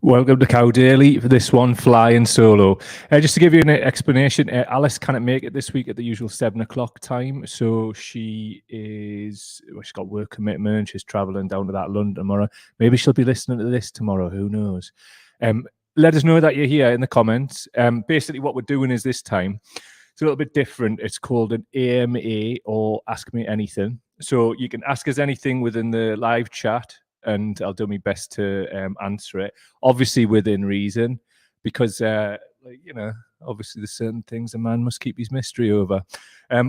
Welcome to Cow Daily for this one, flying solo. Just to give you an explanation, Alice can't make it this week at the usual 7 o'clock time. So she's got work commitment. She's traveling down to that London tomorrow. Maybe she'll be listening to this tomorrow. Who knows? Let us know that you're here in the comments. Basically, what we're doing is this time, it's a little bit different. It's called an AMA or Ask Me Anything. So you can ask us anything within the live chat, and I'll do my best to answer it, obviously within reason, because obviously there's certain things a man must keep his mystery over.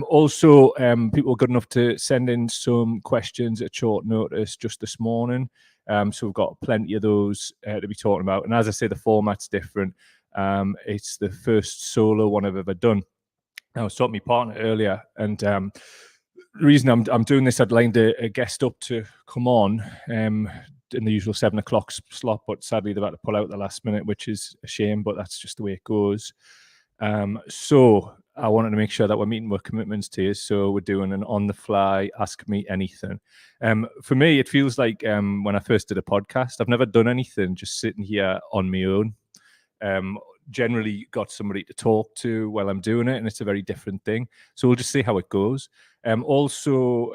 Also, people are good enough to send in some questions at short notice just this morning, so we've got plenty of those to be talking about. And as I say, the format's different. It's the first solo one I've ever done. I was talking to my partner earlier, and the reason I'm doing this, I'd lined a guest up to come on in the usual 7 o'clock slot, but sadly they've had to pull out the last minute, which is a shame, but that's just the way it goes. So I wanted to make sure that we're meeting with commitments to you, so we're doing an on-the-fly Ask Me Anything. For me, it feels like when I first did a podcast, I've never done anything, just sitting here on my own. Generally got somebody to talk to while I'm doing it, and it's a very different thing. So we'll just see how it goes. Also,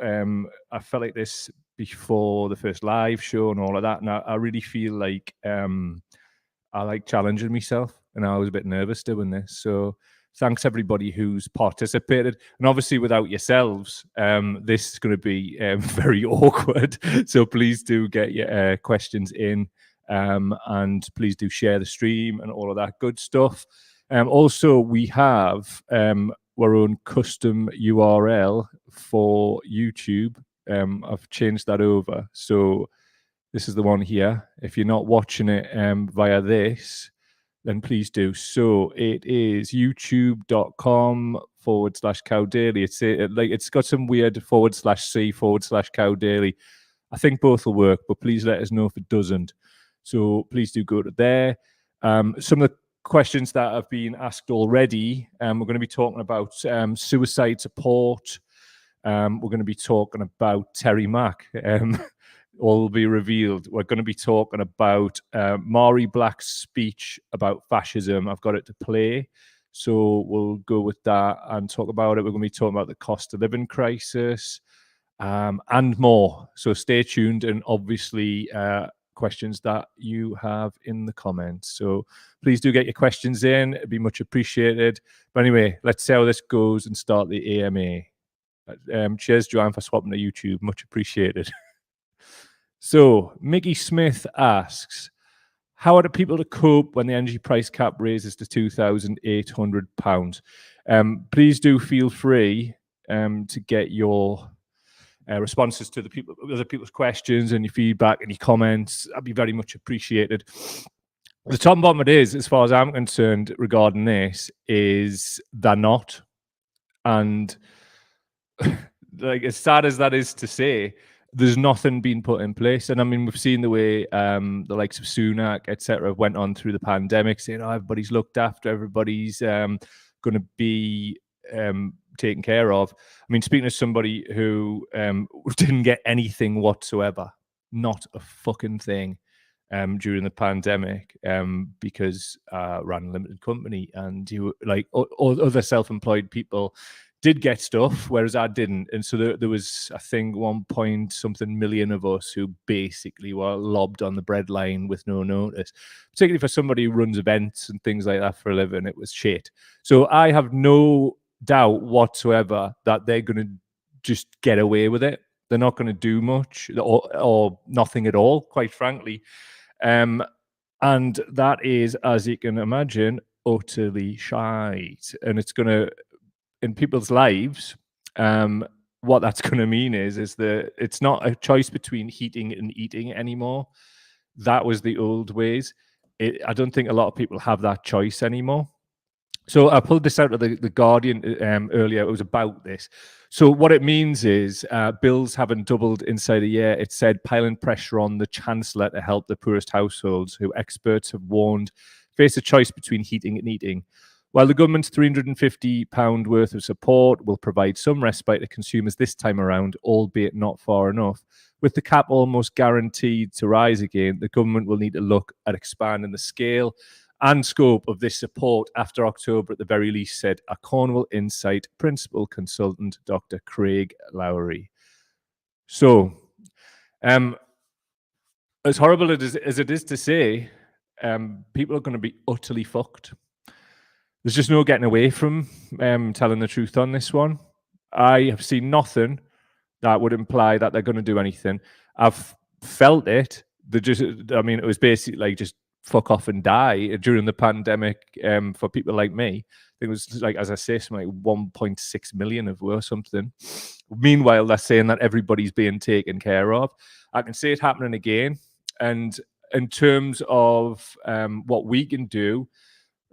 I felt like this before the first live show and all of that, and I really feel like I like challenging myself, and I was a bit nervous doing this. So thanks everybody who's participated, and obviously without yourselves, this is going to be very awkward. So please do get your questions in. And please do share the stream and all of that good stuff. Also, we have our own custom URL for YouTube. I've changed that over. So this is the one here. If you're not watching it via this, then please do. So it is youtube.com/cowdaily. It's got some weird /C/cowdaily. I think both will work, but please let us know if it doesn't. So please do go to there. Some of the questions that have been asked already, we're going to be talking about suicide support. We're going to be talking about Terry Mack. All will be revealed. We're going to be talking about Mhairi Black's speech about fascism. I've got it to play. So we'll go with that and talk about it. We're going to be talking about the cost of living crisis and more. So stay tuned, and obviously questions that you have in the comments. So please do get your questions in. It'd be much appreciated. But anyway, let's see how this goes and start the AMA. Cheers, Joanne, for swapping to YouTube. Much appreciated. So Mickey Smith asks, how are the people to cope when the energy price cap raises to £2,800? Please do feel free to get your responses to other people's questions and your feedback and your comments. That'd be very much appreciated. The top and bottom of it is, as far as I'm concerned regarding this, is they're not. And like, as sad as that is to say, there's nothing being put in place. And I mean, we've seen the way the likes of Sunak, etc., went on through the pandemic, saying, oh, everybody's looked after, everybody's going to be taken care of. I mean, speaking to somebody who didn't get anything whatsoever, not a fucking thing, during the pandemic, because ran a limited company, and you like other self-employed people did get stuff, whereas I didn't. And so there was, I think, 1 point something million of us who basically were lobbed on the breadline with no notice. Particularly for somebody who runs events and things like that for a living, it was shit. So I have no doubt whatsoever that they're going to just get away with it. They're not going to do much or nothing at all, quite frankly. And that is, as you can imagine, utterly shite. And it's going to, in people's lives, what that's going to mean is that it's not a choice between heating and eating anymore. That was the old ways. I don't think a lot of people have that choice anymore. So I pulled this out of the Guardian earlier. It was about this. So what it means is bills haven't doubled inside a year. It said piling pressure on the Chancellor to help the poorest households, who experts have warned face a choice between heating and eating. While the government's £350 worth of support will provide some respite to consumers this time around, albeit not far enough, with the cap almost guaranteed to rise again, the government will need to look at expanding the scale and scope of this support after October at the very least, said a Cornwall Insight principal consultant, Dr. Craig Lowry. So, as horrible as it is to say, people are going to be utterly fucked. There's just no getting away from telling the truth on this one. I have seen nothing that would imply that they're going to do anything. I've felt it. It was basically like just fuck off and die during the pandemic for people like me. It was like, as I say, something like 1.6 million of or something. Meanwhile, they're saying that everybody's being taken care of. I can see it happening again. And in terms of what we can do,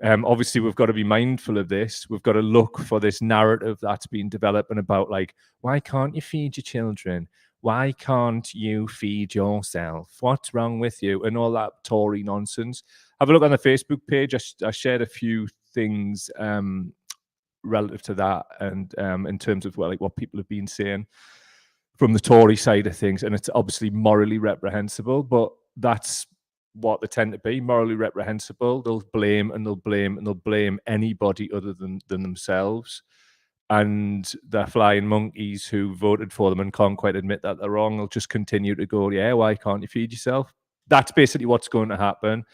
obviously we've got to be mindful of this. We've got to look for this narrative that's been developing about, like, why can't you feed your children? Why can't you feed yourself? What's wrong with you? And all that Tory nonsense. Have a look on the Facebook page. I shared a few things relative to that, and in terms of what people have been saying from the Tory side of things. And it's obviously morally reprehensible, but that's what they tend to be, morally reprehensible. They'll blame and they'll blame and they'll blame anybody other than themselves. And they're flying monkeys who voted for them and can't quite admit that they're wrong. They'll just continue to go, yeah, why can't you feed yourself? That's basically what's going to happen,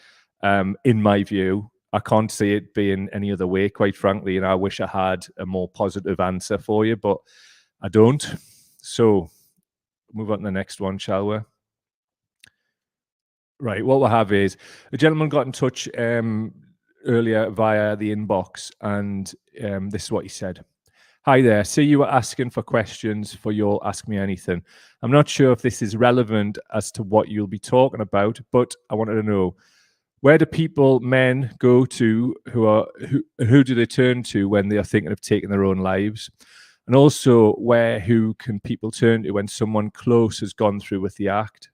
in my view. I can't see it being any other way, quite frankly, and I wish I had a more positive answer for you, but I don't. So move on to the next one, shall we? Right, what we'll have is a gentleman got in touch earlier via the inbox, and this is what he said. Hi there, see you were asking for questions for your Ask Me Anything. I'm not sure if this is relevant as to what you'll be talking about, but I wanted to know, where do men go to, who do they turn to when they are thinking of taking their own lives? And also, who can people turn to when someone close has gone through with the act?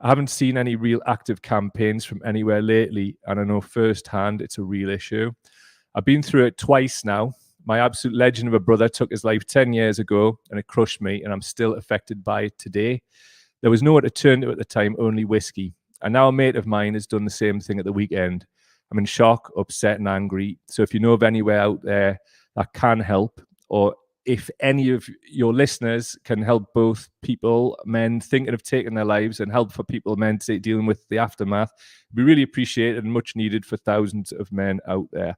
I haven't seen any real active campaigns from anywhere lately, and I know firsthand it's a real issue. I've been through it twice now. My absolute legend of a brother took his life 10 years ago, and it crushed me, and I'm still affected by it today. There was nowhere to turn to at the time, only whiskey. And now a mate of mine has done the same thing at the weekend. I'm in shock, upset, and angry. So if you know of anywhere out there that can help, or if any of your listeners can help both people, men thinking of taking their lives, and help for people, men dealing with the aftermath, we really appreciate it and much needed for thousands of men out there.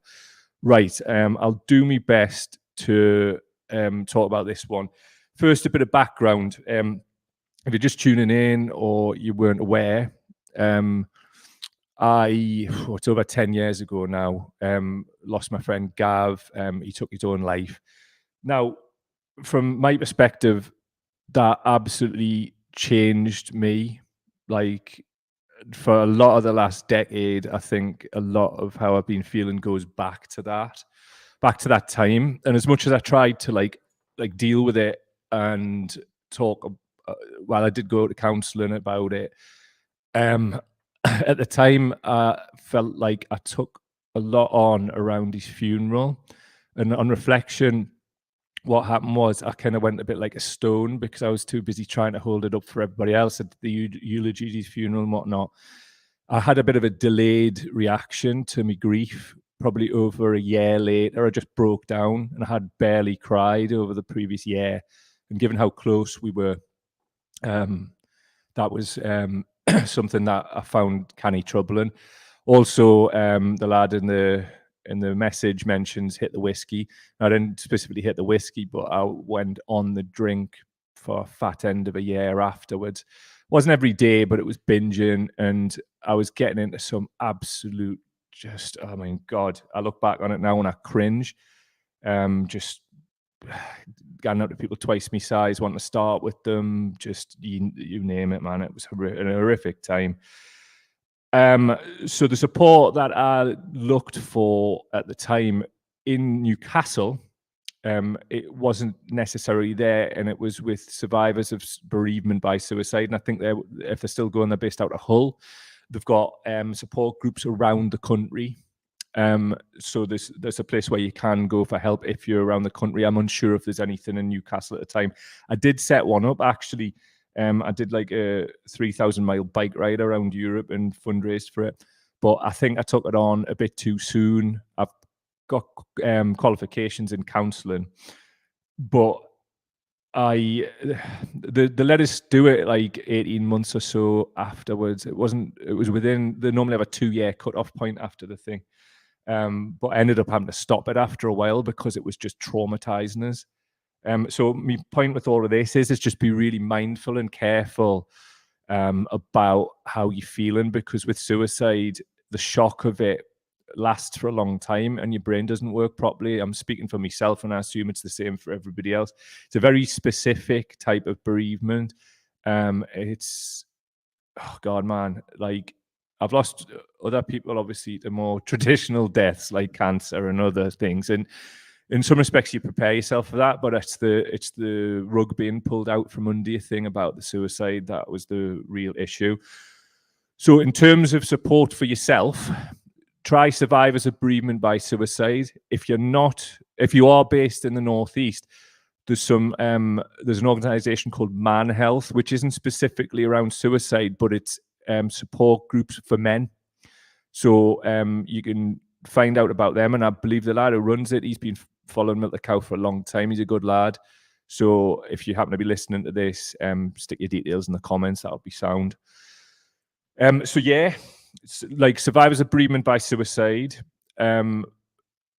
Right, I'll do my best to talk about this one. First, a bit of background. If you're just tuning in or you weren't aware, it's over 10 years ago now, lost my friend Gav. He took his own life. Now, from my perspective, that absolutely changed me. Like, for a lot of the last decade, I think a lot of how I've been feeling goes back to that time. And as much as I tried to like deal with it and talk, I did go to counselling about it. At the time, I felt like I took a lot on around his funeral, and on reflection, what happened was I kind of went a bit like a stone because I was too busy trying to hold it up for everybody else at the eulogy, his funeral and whatnot. I had a bit of a delayed reaction to my grief. Probably over a year later, I just broke down, and I had barely cried over the previous year. And given how close we were, that was something that I found canny troubling. Also, the lad in the message mentions hit the whiskey. I didn't specifically hit the whiskey, but I went on the drink for a fat end of a year afterwards. It wasn't every day, but it was binging, and I was getting into some absolute oh my God. I look back on it now and I cringe. Just going out to people twice my size, wanting to start with them, just you name it, man. It was a horrific time. So the support that I looked for at the time in Newcastle, it wasn't necessarily there, and it was with survivors of bereavement by suicide. And I think if they're still going, they're based out of Hull. They've got support groups around the country. So there's a place where you can go for help if you're around the country. I'm unsure if there's anything in Newcastle at the time. I did set one up actually. I did like a 3,000-mile bike ride around Europe and fundraised for it. But I think I took it on a bit too soon. I've got qualifications in counselling, but they let us do it like 18 months or so afterwards. It was within, they normally have a 2-year cut-off point after the thing. But I ended up having to stop it after a while because it was just traumatizing us. So my point with all of this is just be really mindful and careful about how you're feeling, because with suicide, the shock of it lasts for a long time and your brain doesn't work properly. I'm speaking for myself, and I assume it's the same for everybody else. It's a very specific type of bereavement. It's, oh God, man, like I've lost other people, obviously, to more traditional deaths like cancer and other things. And in some respects, you prepare yourself for that, but it's the rug being pulled out from under you thing about the suicide that was the real issue. So in terms of support for yourself, try survivors of bereavement by suicide. If you are based in the Northeast, there's an organization called Man Health, which isn't specifically around suicide, but it's support groups for men. So you can find out about them, and I believe the lad who runs it, he's been following Milk the Cow for a long time. He's a good lad. So if you happen to be listening to this, stick your details in the comments. That'll be sound. So yeah, it's like survivors of bereavement by suicide,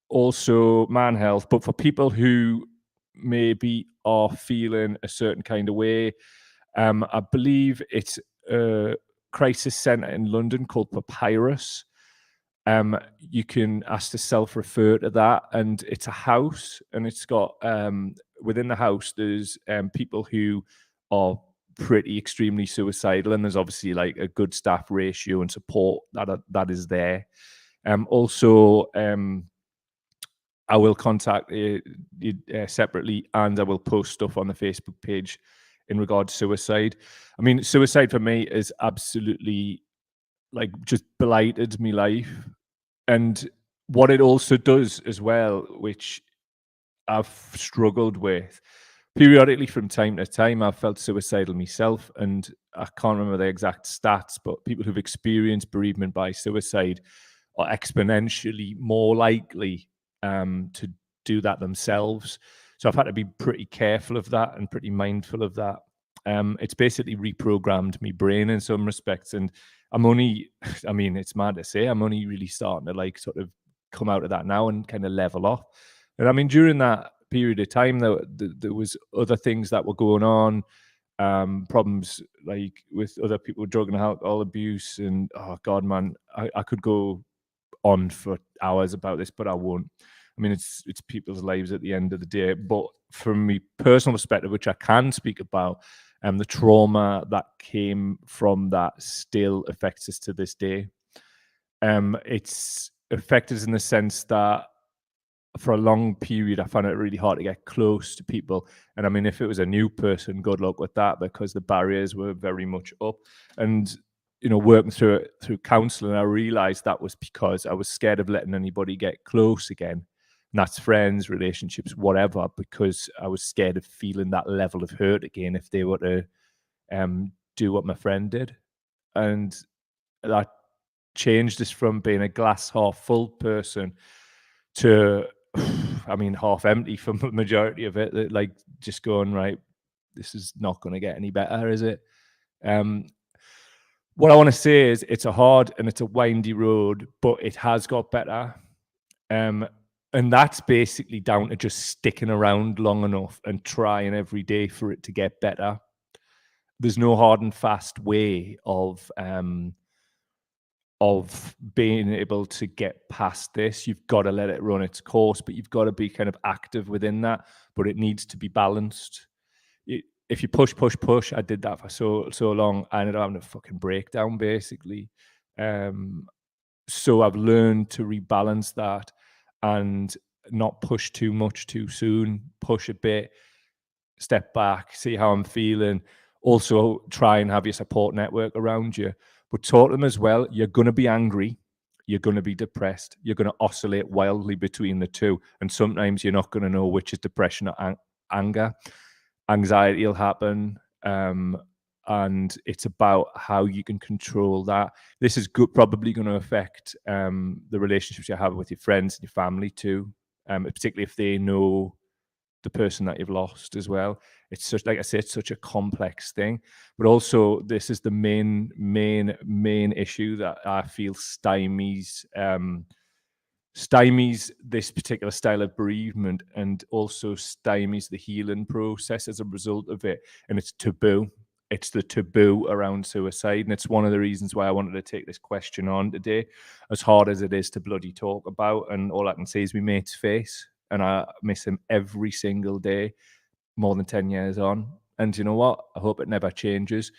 also Man Health. But for people who maybe are feeling a certain kind of way, I believe it's a crisis centre in London called Papyrus. You can ask to self-refer to that, and it's a house, and it's got within the house there's people who are pretty extremely suicidal, and there's obviously like a good staff ratio and support that is there. Also, I will contact you separately, and I will post stuff on the Facebook page in regard to suicide. I mean, suicide for me is absolutely like just blighted my life. And what it also does as well, which I've struggled with periodically from time to time, I've felt suicidal myself, and I can't remember the exact stats, but people who've experienced bereavement by suicide are exponentially more likely to do that themselves. So I've had to be pretty careful of that and pretty mindful of that. It's basically reprogrammed my brain in some respects, and I mean, it's mad to say, I'm only really starting to like sort of come out of that now and kind of level off. And I mean, during that period of time, there was other things that were going on, problems like with other people, drug and alcohol abuse, and oh God, man, I could go on for hours about this, but I won't. I mean, it's people's lives at the end of the day. But from my personal perspective, which I can speak about, the trauma that came from that still affects us to this day. It's affected us in the sense that for a long period, I found it really hard to get close to people. And I mean, if it was a new person, good luck with that, because the barriers were very much up. And you know, working through counselling, I realised that was because I was scared of letting anybody get close again. And that's friends, relationships, whatever, because I was scared of feeling that level of hurt again if they were to do what my friend did. And that changed us from being a glass half full person to, I mean, half empty for the majority of it. Like just going, right, this is not going to get any better, is it? What I want to say is it's a hard and it's a windy road, but it has got better. And that's basically down to just sticking around long enough and trying every day for it to get better. There's no hard and fast way of being able to get past this. You've got to let it run its course, but you've got to be kind of active within that, but it needs to be balanced. If you push, I did that for so long. I ended up having a fucking breakdown, basically. So I've learned to rebalance that and not push too much too soon. Push a bit, step back, see how I'm feeling. Also, try and have your support network around you. But talk to them as well. You're going to be angry. you're going to be depressed. You're going to oscillate wildly between the two. And sometimes you're not going to know which is depression or anger. Anxiety will happen. And it's about how you can control that. This is probably going to affect the relationships you have with your friends and your family too, particularly if they know the person that you've lost as well. It's such, like I say, it's such a complex thing. But also, this is the main issue that I feel stymies this particular style of bereavement, and also stymies the healing process as a result of it. And it's taboo. It's the taboo around suicide. And it's one of the reasons why I wanted to take this question on today, as hard as it is to bloody talk about. And all I can say is my mate's face, and I miss him every single day, more than 10 years on. And you know what? I hope it never changes.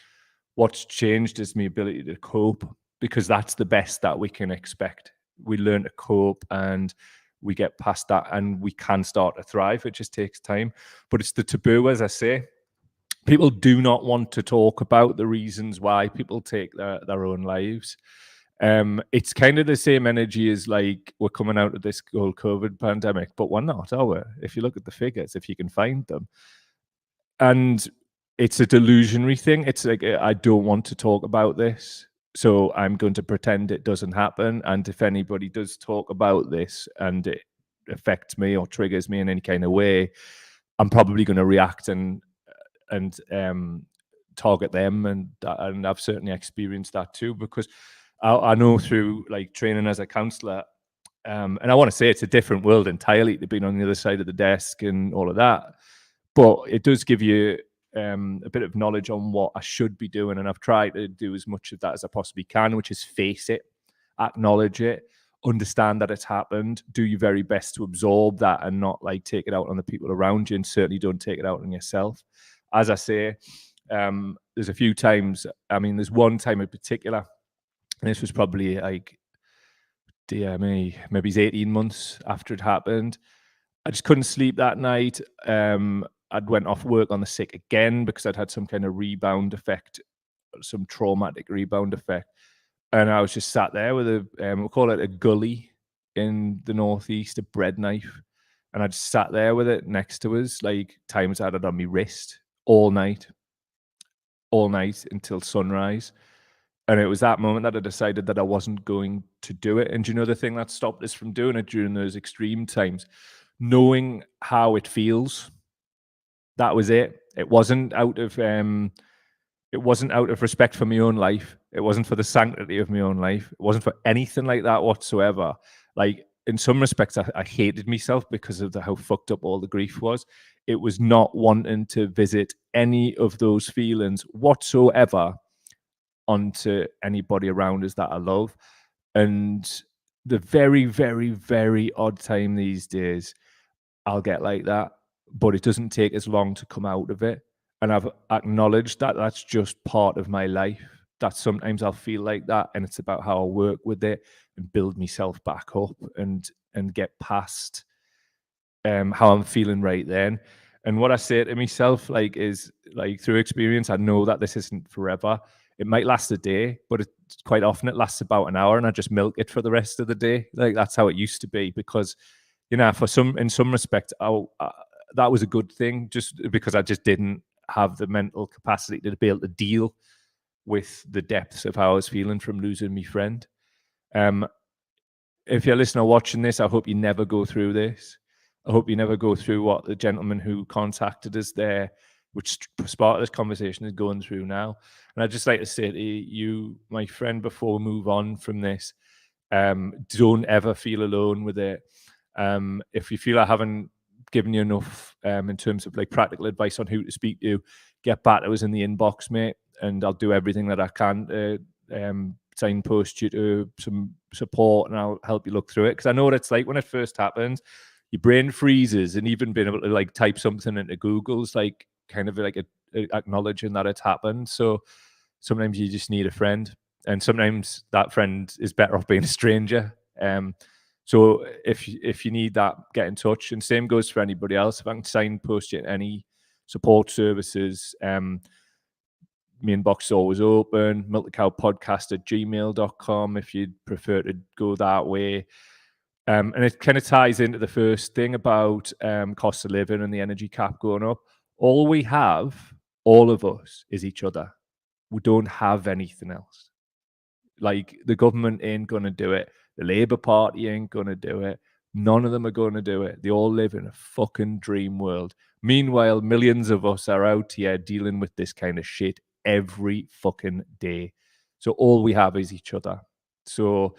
What's changed is my ability to cope, because that's the best that we can expect. We learn to cope and we get past that, and we can start to thrive. It just takes time. But it's the taboo, as I say. People do not want to talk about the reasons why people take their own lives. It's kind of the same energy as like we're coming out of this whole COVID pandemic, but we're not, are we? If you look at the figures, if you can find them. And it's a delusionary thing. It's like, I don't want to talk about this, so I'm going to pretend it doesn't happen. And if anybody does talk about this and it affects me or triggers me in any kind of way, I'm probably going to react and target them. And I've certainly experienced that too, because I know through like training as a counselor, and I want to say it's a different world entirely to being on the other side of the desk and all of that, but it does give you a bit of knowledge on what I should be doing. And I've tried to do as much of that as I possibly can, which is face it, acknowledge it, understand that it's happened, do your very best to absorb that and not like take it out on the people around you, and certainly don't take it out on yourself. As I say, there's a few times, I mean, there's one time in particular, and this was probably like, dear me, maybe it's 18 months after it happened. I just couldn't sleep that night. I'd went off work on the sick again because I'd had some kind of rebound effect, some traumatic rebound effect. And I was just sat there with a, we'll call it a gully in the northeast, a bread knife. And I just sat there with it next to us, like times I had it on my wrist all night until sunrise. And it was that moment that I decided that I wasn't going to do it. And you know, the thing that stopped us from doing it during those extreme times, knowing how it feels, that was it. It wasn't out of respect for my own life. It wasn't for the sanctity of my own life. It wasn't for anything like that whatsoever. Like, in some respects, I hated myself because of how fucked up all the grief was. It was not wanting to visit any of those feelings whatsoever onto anybody around us that I love. And the very, very, very odd time these days, I'll get like that, but it doesn't take as long to come out of it. And I've acknowledged that that's just part of my life, that sometimes I'll feel like that, and it's about how I work with it and build myself back up and get past how I'm feeling right then. And what I say to myself, like, is like, through experience, I know that this isn't forever. It might last a day, but quite often it lasts about an hour, and I just milk it for the rest of the day. Like, that's how it used to be, because, you know, in some respect, that was a good thing, just because I just didn't have the mental capacity to be able to deal with the depths of how I was feeling from losing my friend. If you're listening or watching this, I hope you never go through this. I hope you never go through what the gentleman who contacted us there, which sparked this conversation, is going through now. And I'd just like to say to you, my friend, before we move on from this, don't ever feel alone with it. If you feel I haven't given you enough in terms of like practical advice on who to speak to, get back to us in the inbox, mate, and I'll do everything that I can to signpost you to some support, and I'll help you look through it. Because I know what it's like when it first happens. Your brain freezes, and even being able to like type something into Google's like kind of like acknowledging that it's happened. So sometimes you just need a friend, and sometimes that friend is better off being a stranger. So if you need that, get in touch. And same goes for anybody else. If I can signpost you any support services, my inbox is always open. milkthecowpodcast@gmail.com if you'd prefer to go that way. And it kind of ties into the first thing about cost of living and the energy cap going up. All we have, all of us, is each other. We don't have anything else. Like, the government ain't going to do it. The Labour Party ain't going to do it. None of them are going to do it. They all live in a fucking dream world. Meanwhile, millions of us are out here dealing with this kind of shit every fucking day. So all we have is each other. So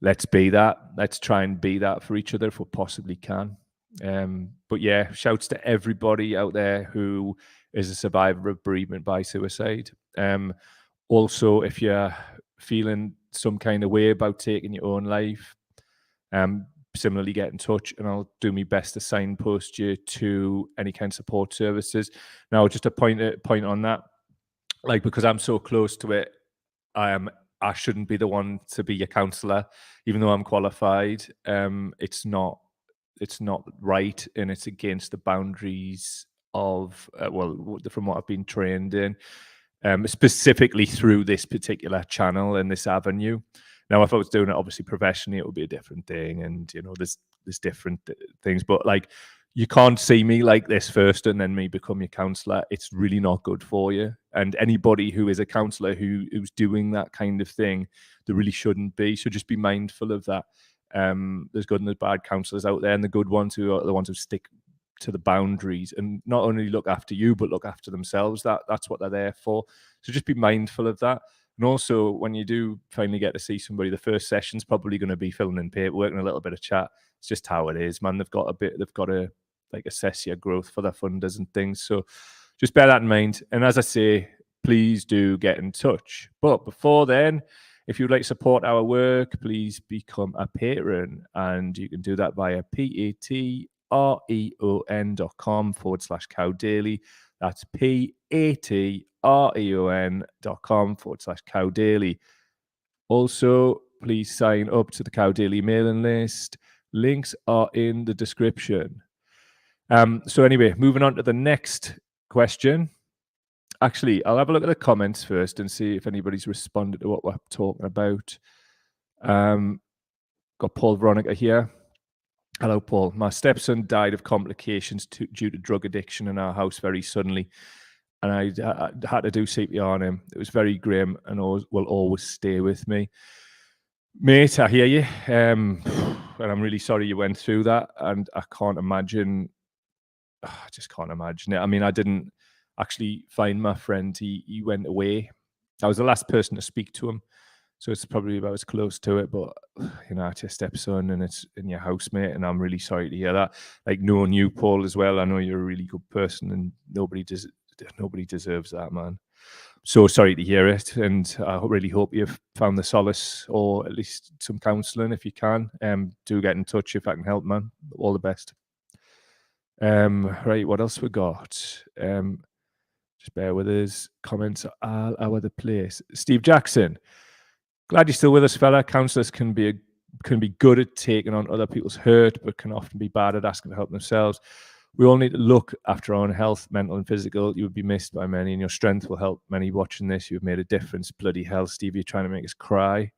let's be that. Let's try and be that for each other if we possibly can. But yeah, shouts to everybody out there who is a survivor of bereavement by suicide. Also, if you're feeling some kind of way about taking your own life, similarly get in touch and I'll do my best to signpost you to any kind of support services. Now, just a point on that, like, because I'm so close to it, I shouldn't be the one to be your counsellor, even though I'm qualified. It's not right, and it's against the boundaries of from what I've been trained in, specifically through this particular channel and this avenue. Now, if I was doing it obviously professionally, it would be a different thing, and there's different things. But like, you can't see me like this first and then me become your counsellor. It's really not good for you. And anybody who is a counsellor who's doing that kind of thing, they really shouldn't be. So just be mindful of that. There's good and there's bad counsellors out there, and the good ones who are the ones who stick to the boundaries and not only look after you, but look after themselves. That's what they're there for. So just be mindful of that. And also, when you do finally get to see somebody, the first session's probably going to be filling in paperwork and a little bit of chat. It's just how it is, man. They've got to like assess your growth for their funders and things. So just bear that in mind. And as I say, please do get in touch. But before then, if you'd like to support our work, please become a patron. And you can do that via patreon.com/cowdaily. That's patreon.com/cowdaily. Also, please sign up to the Cow Daily mailing list. Links are in the description. So anyway, moving on to the next question. Actually, I'll have a look at the comments first and see if anybody's responded to what we're talking about. Got Paul Veronica here. Hello, Paul. My stepson died of complications due to drug addiction in our house very suddenly, and I had to do CPR on him. It was very grim and will always stay with me. Mate, I hear you, and I'm really sorry you went through that, and I can't imagine. I just can't imagine it. I mean, I didn't actually find my friend. He went away. I was the last person to speak to him, so it's probably about as close to it. But it's your stepson and it's in your housemate, and I'm really sorry to hear that. Like, knowing you, Paul, as well, I know you're a really good person, and nobody deserves that, man. So sorry to hear it, and I really hope you've found the solace or at least some counselling if you can. Do get in touch if I can help, man. All the best. Right, what else we got? Just bear with us. Comments are all over the place. Steve Jackson, glad you're still with us, fella. Counsellors can be good at taking on other people's hurt, but can often be bad at asking to help themselves. We all need to look after our own health, mental and physical. You would be missed by many, and your strength will help many watching this. You've made a difference. Bloody hell, Steve, you're trying to make us cry.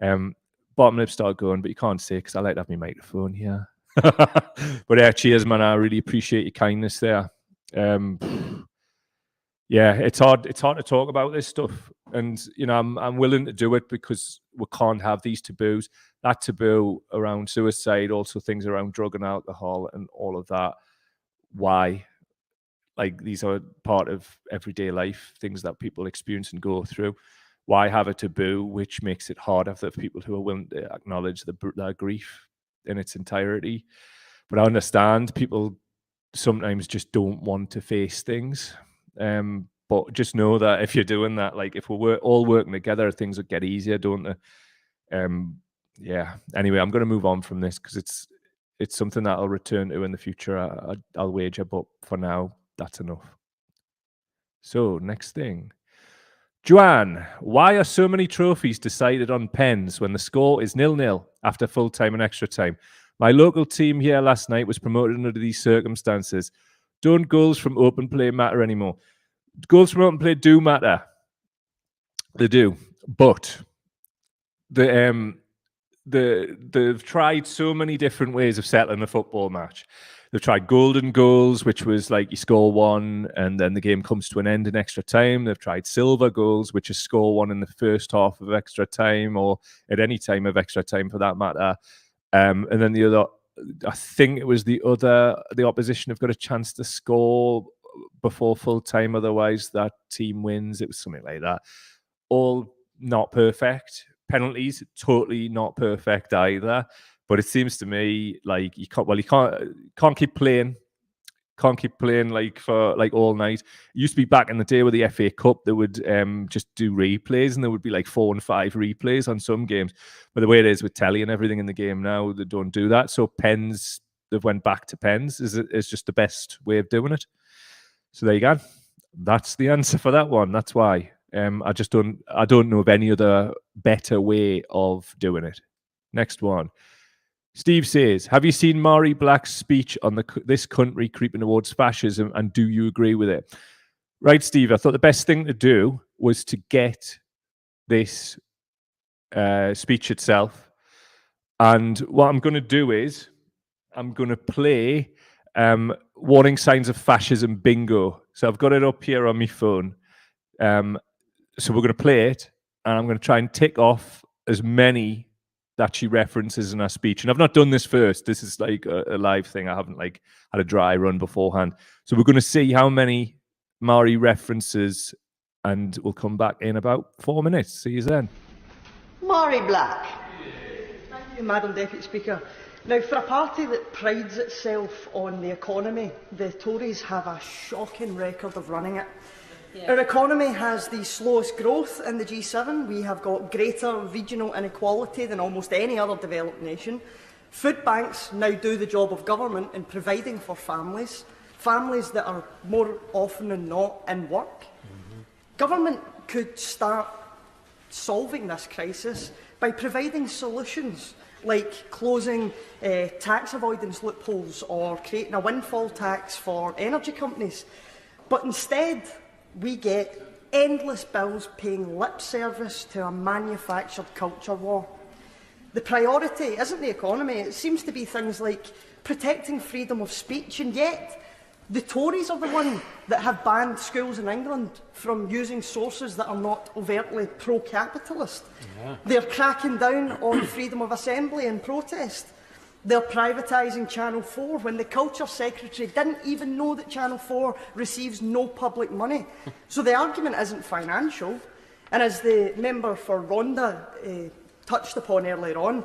Bottom lip start going, but you can't say because I like to have my microphone here. But yeah, cheers, man. I really appreciate your kindness there. Yeah, it's hard to talk about this stuff, and I'm willing to do it because we can't have these taboos. That taboo around suicide, also things around drug and alcohol and all of that. Why? Like, these are part of everyday life, things that people experience and go through. Why have a taboo which makes it harder for people who are willing to acknowledge their grief in its entirety? But I understand people sometimes just don't want to face things. But just know that if you're doing that, like, if we're all working together, things will get easier, don't they? Yeah. Anyway, I'm going to move on from this because it's something that I'll return to in the future. I'll wager, but for now, that's enough. So, next thing. Joanne, why are so many trophies decided on pens when the score is 0-0 after full time and extra time? My local team here last night was promoted under these circumstances. Don't goals from open play matter anymore? Goals from open play do matter. They do, but they've tried so many different ways of settling a football match. They've tried golden goals, which was like you score one and then the game comes to an end in extra time. They've tried silver goals, which is score one in the first half of extra time or at any time of extra time for that matter. And then the other, I think it was the opposition have got a chance to score before full time, otherwise that team wins. It was something like that. All not perfect. Penalties, totally not perfect either. But it seems to me like you can't keep playing. Can't keep playing like for like all night. It used to be back in the day with the FA Cup, they would just do replays, and there would be like 4 and 5 replays on some games. But the way it is with telly and everything in the game now, they don't do that. So pens, they've went back to pens. Is just the best way of doing it. So there you go. That's the answer for that one. That's why. I don't know of any other better way of doing it. Next one. Steve says, have you seen Mhairi Black's speech on this country creeping towards fascism, and do you agree with it? Right, Steve, I thought the best thing to do was to get this speech itself. And what I'm going to do is I'm going to play warning signs of fascism bingo. So I've got it up here on my phone. So we're going to play it, and I'm going to try and tick off as many that she references in her speech. And I've not done this first. This is like a live thing. I haven't like had a dry run beforehand. So we're going to see how many Mhairi references, and we'll come back in about 4 minutes. See you then. Mhairi Black. Thank you, Madam Deputy Speaker. Now, for a party that prides itself on the economy, the Tories have a shocking record of running it. Yeah. Our economy has the slowest growth in the G7. We have got greater regional inequality than almost any other developed nation. Food banks now do the job of government in providing for families that are more often than not in work. Government could start solving this crisis by providing solutions like closing tax avoidance loopholes or creating a windfall tax for energy companies. But instead, we get endless bills paying lip service to a manufactured culture war. The priority isn't the economy, it seems to be things like protecting freedom of speech, and yet the Tories are the ones that have banned schools in England from using sources that are not overtly pro-capitalist. Yeah. They're cracking down on freedom of assembly and protest. They're privatising Channel 4 when the Culture Secretary didn't even know that Channel 4 receives no public money. So the argument isn't financial. And as the member for Rhondda touched upon earlier on,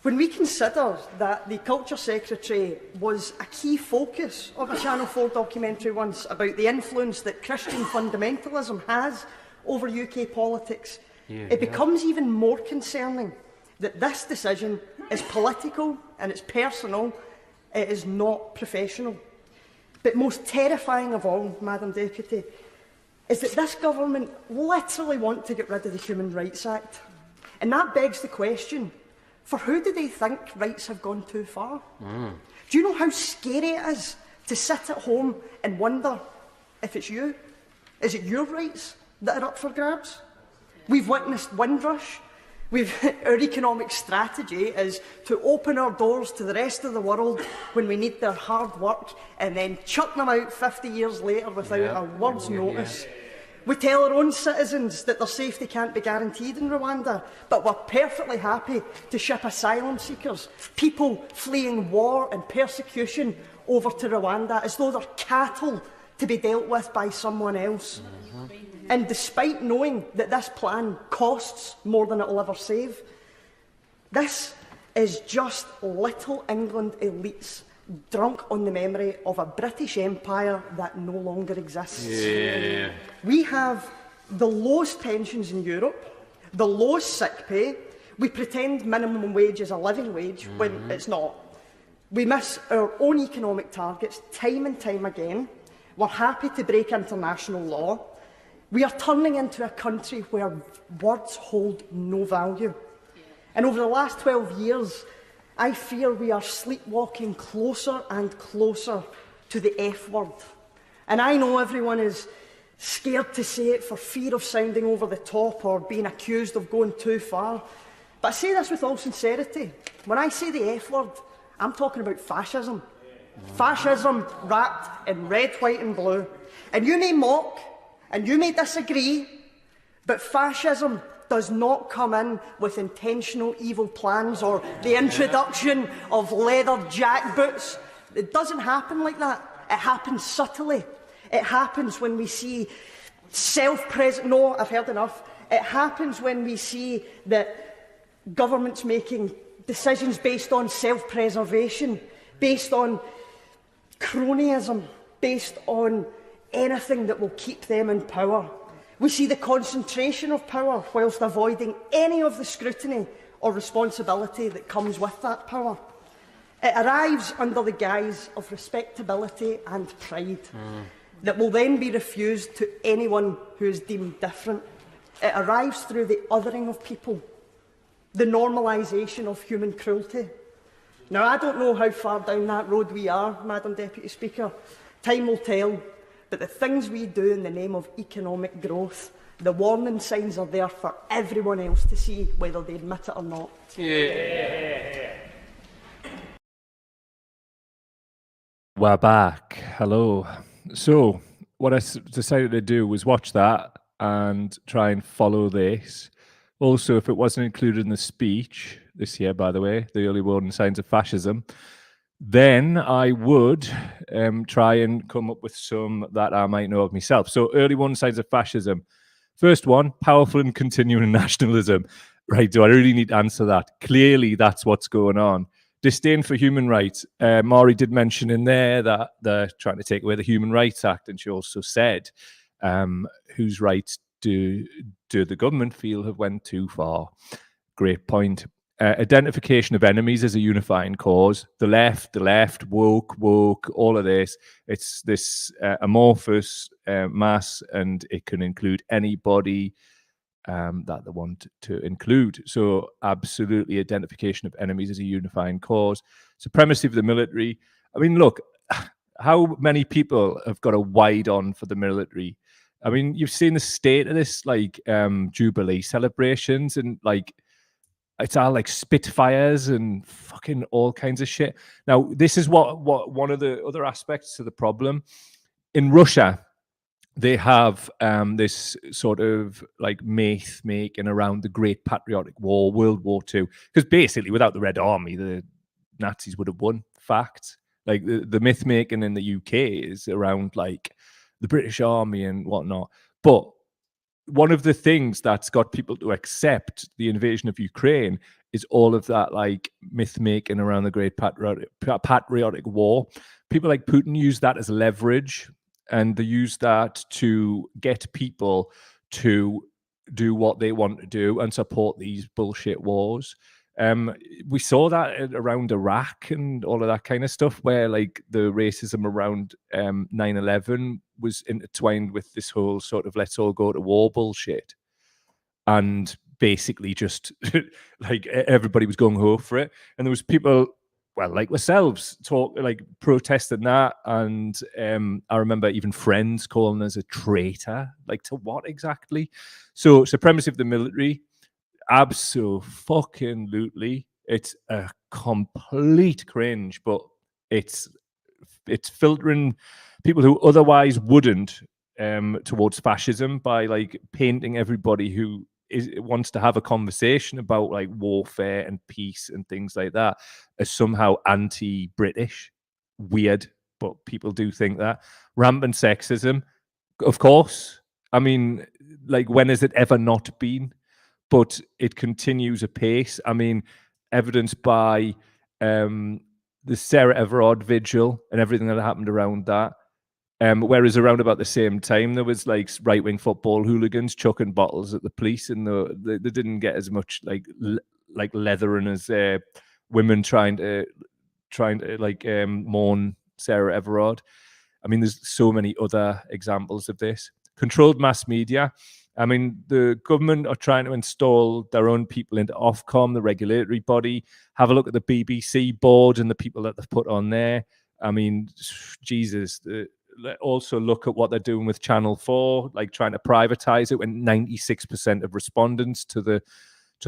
when we consider that the Culture Secretary was a key focus of a Channel 4 documentary once about the influence that Christian fundamentalism has over UK politics, it becomes even more concerning that this decision is political and it's personal, it is not professional. But most terrifying of all, Madam Deputy, is that this government literally want to get rid of the Human Rights Act. And that begs the question, for who do they think rights have gone too far? Do you know how scary it is to sit at home and wonder if it's you? Is it your rights that are up for grabs? We've witnessed Windrush. Our economic strategy is to open our doors to the rest of the world when we need their hard work and then chuck them out 50 years later without a word's notice. We tell our own citizens that their safety can't be guaranteed in Rwanda, but we're perfectly happy to ship asylum seekers, people fleeing war and persecution, over to Rwanda as though they're cattle to be dealt with by someone else. And despite knowing that this plan costs more than it will ever save, this is just little England elites drunk on the memory of a British Empire that no longer exists. We have the lowest pensions in Europe, the lowest sick pay. We pretend minimum wage is a living wage when it's not. We miss our own economic targets time and time again. We're happy to break international law. We are turning into a country where words hold no value. And over the last 12 years, I fear we are sleepwalking closer and closer to the F word. And I know everyone is scared to say it for fear of sounding over the top or being accused of going too far. But I say this with all sincerity. When I say the F word, I'm talking about fascism. Fascism wrapped in red, white and blue. And you may mock, and you may disagree, but fascism does not come in with intentional evil plans or the introduction of leather jackboots. It doesn't happen like that. It happens subtly. It happens when we see no, I've heard enough. It happens when we see that governments making decisions based on self-preservation, based on cronyism, based on anything that will keep them in power. We see the concentration of power whilst avoiding any of the scrutiny or responsibility that comes with that power. It arrives under the guise of respectability and pride that will then be refused to anyone who is deemed different. It arrives through the othering of people, the normalisation of human cruelty. Now, I don't know how far down that road we are, Madam Deputy Speaker. Time will tell. But the things we do in the name of economic growth, the warning signs are there for everyone else to see, whether they admit it or not. We're back. Hello. So, what I decided to do was watch that and try and follow this. Also, if it wasn't included in the speech this year, by the way, the early warning signs of fascism, then I would try and come up with some that I might know of myself. So, early warning signs of fascism. First one, powerful and continuing nationalism. Right, do I really need to answer that? Clearly, that's what's going on. Disdain for human rights. Maury did mention in there that they're trying to take away the Human Rights Act, and she also said, whose rights do the government feel have went too far? Great point. Identification of enemies as a unifying cause. The left, woke, all of this. It's this amorphous mass, and it can include anybody that they want to include. So absolutely identification of enemies as a unifying cause. Supremacy of the military. I mean, look, how many people have got a wide on for the military? I mean, you've seen the state of this, like Jubilee celebrations, and like it's all like Spitfires and fucking all kinds of shit. Now, this is what one of the other aspects to the problem. In Russia, they have this sort of like myth making around the Great Patriotic War, World War II, because basically without the Red Army, the Nazis would have won. Fact. Like the myth making in the UK is around like the British Army and whatnot. But one of the things that's got people to accept the invasion of Ukraine is all of that like myth making around the Great Patriotic War. People like Putin use that as leverage, and they use that to get people to do what they want to do and support these bullshit wars. We saw that around Iraq and all of that kind of stuff, where like the racism around 9/11 was intertwined with this whole sort of let's all go to war bullshit. And basically just like everybody was gung ho for it. And there was people, well, like ourselves, protesting that. And I remember even friends calling us a traitor. Like, to what exactly? So supremacy of the military, absolutely. It's a complete cringe, but it's filtering people who otherwise wouldn't towards fascism by like painting everybody who wants to have a conversation about like warfare and peace and things like that as somehow anti-British. Weird, but people do think that. Rampant sexism, of course. I mean, like, when has it ever not been? But it continues apace. I mean, evidenced by the Sarah Everard vigil and everything that happened around that. Whereas around about the same time, there was like right-wing football hooligans chucking bottles at the police, and they didn't get as much like leathering as women trying to mourn Sarah Everard. I mean, there's so many other examples of this. Controlled mass media. I mean, the government are trying to install their own people into Ofcom, the regulatory body. Have a look at the BBC board and the people that they've put on there. I mean, Jesus, also look at what they're doing with Channel 4, like trying to privatize it, when 96% of respondents to the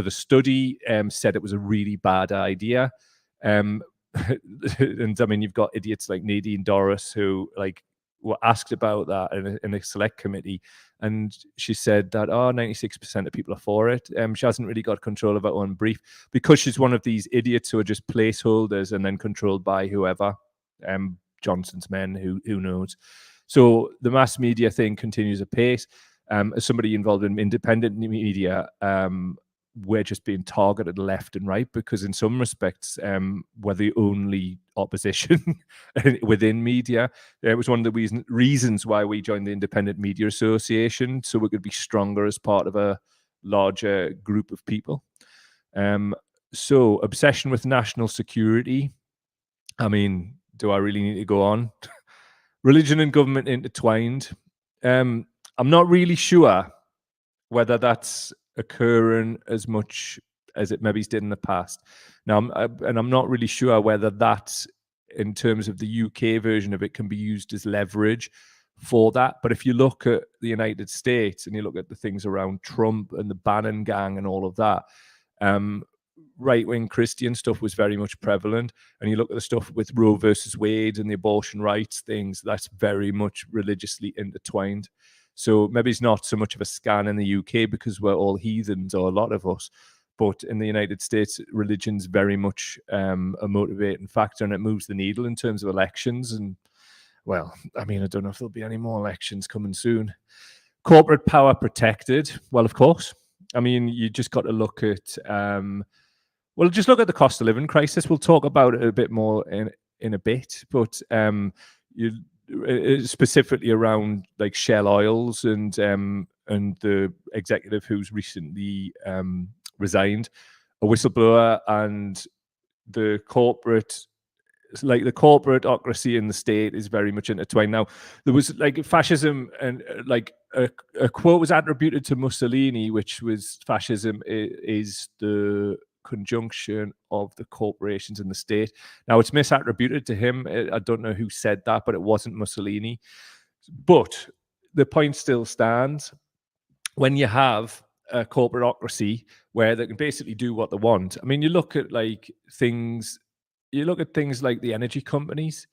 study said it was a really bad idea. And I mean, you've got idiots like Nadine Dorris who like were asked about that in a select committee, and she said that 96% of people are for it. She hasn't really got control of her own brief because she's one of these idiots who are just placeholders and then controlled by whoever, Johnson's men, who knows. So the mass media thing continues apace. As somebody involved in independent media, we're just being targeted left and right because in some respects we're the only opposition within media. It was one of the reasons why we joined the Independent Media Association, so we could be stronger as part of a larger group of people. So obsession with national security. I mean, do I really need to go on? Religion and government intertwined. I'm not really sure whether that's occurring as much as it maybe did in the past. Now, I'm not really sure whether that, in terms of the UK version of it, can be used as leverage for that. But if you look at the United States and you look at the things around Trump and the Bannon gang and all of that, right-wing Christian stuff was very much prevalent. And you look at the stuff with Roe versus Wade and the abortion rights things, that's very much religiously intertwined. So maybe it's not so much of a scan in the UK because we're all heathens, or a lot of us. But in the United States, religion's very much a motivating factor, and it moves the needle in terms of elections. And, well, I mean, I don't know if there'll be any more elections coming soon. Corporate power protected. Well, of course. I mean, you just got to look at, well, just look at the cost of living crisis. We'll talk about it a bit more in a bit. But specifically around like Shell Oils and the executive who's recently resigned, a whistleblower, and the corporateocracy in the state is very much intertwined. Now, there was like fascism, and like a quote was attributed to Mussolini, which was fascism is the conjunction of the corporations in the state. Now, it's misattributed to him. I don't know who said that, but it wasn't Mussolini. But the point still stands. When you have a corporateocracy where they can basically do what they want, I mean, you look at things like the energy companies.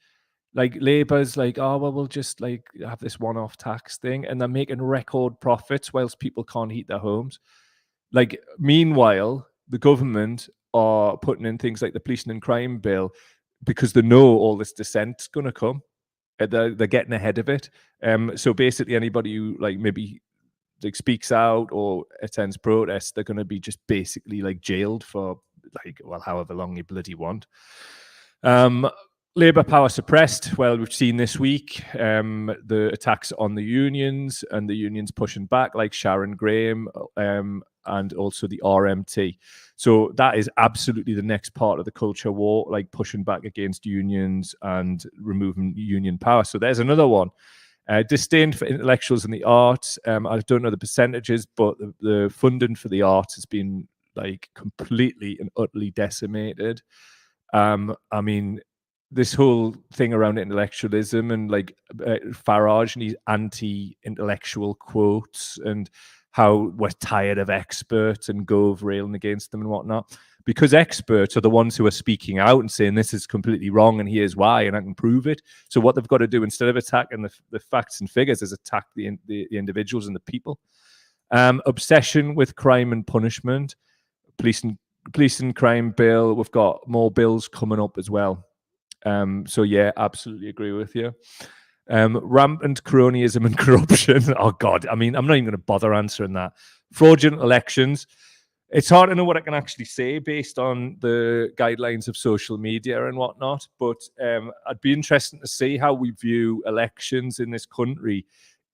Like Labour's like, oh, well, we'll just like have this one-off tax thing, and they're making record profits whilst people can't heat their homes. Like, meanwhile, the government are putting in things like the policing and crime bill because they know all this dissent's going to come. They're getting ahead of it. So basically, anybody who like maybe like speaks out or attends protests, they're going to be just basically like jailed for like, well, however long you bloody want. Labour power suppressed. Well, we've seen this week the attacks on the unions, and the unions pushing back, like Sharon Graham, and also the RMT. So that is absolutely the next part of the culture war, like pushing back against unions and removing union power. So there's another one. Disdain for intellectuals and the arts. I don't know the percentages, but the funding for the arts has been like completely and utterly decimated. I mean, this whole thing around intellectualism and like Farage and his anti-intellectual quotes, and how we're tired of experts and Gove railing against them and whatnot, because experts are the ones who are speaking out and saying this is completely wrong and here's why, and I can prove it. So what they've got to do, instead of attacking the facts and figures, is attack the individuals and the people. Obsession with crime and punishment. Police and crime bill. We've got more bills coming up as well. So yeah, absolutely agree with you. Rampant cronyism and corruption. Oh God, I mean, I'm not even going to bother answering that. Fraudulent elections. It's hard to know what I can actually say based on the guidelines of social media and whatnot, but I'd be interested to see how we view elections in this country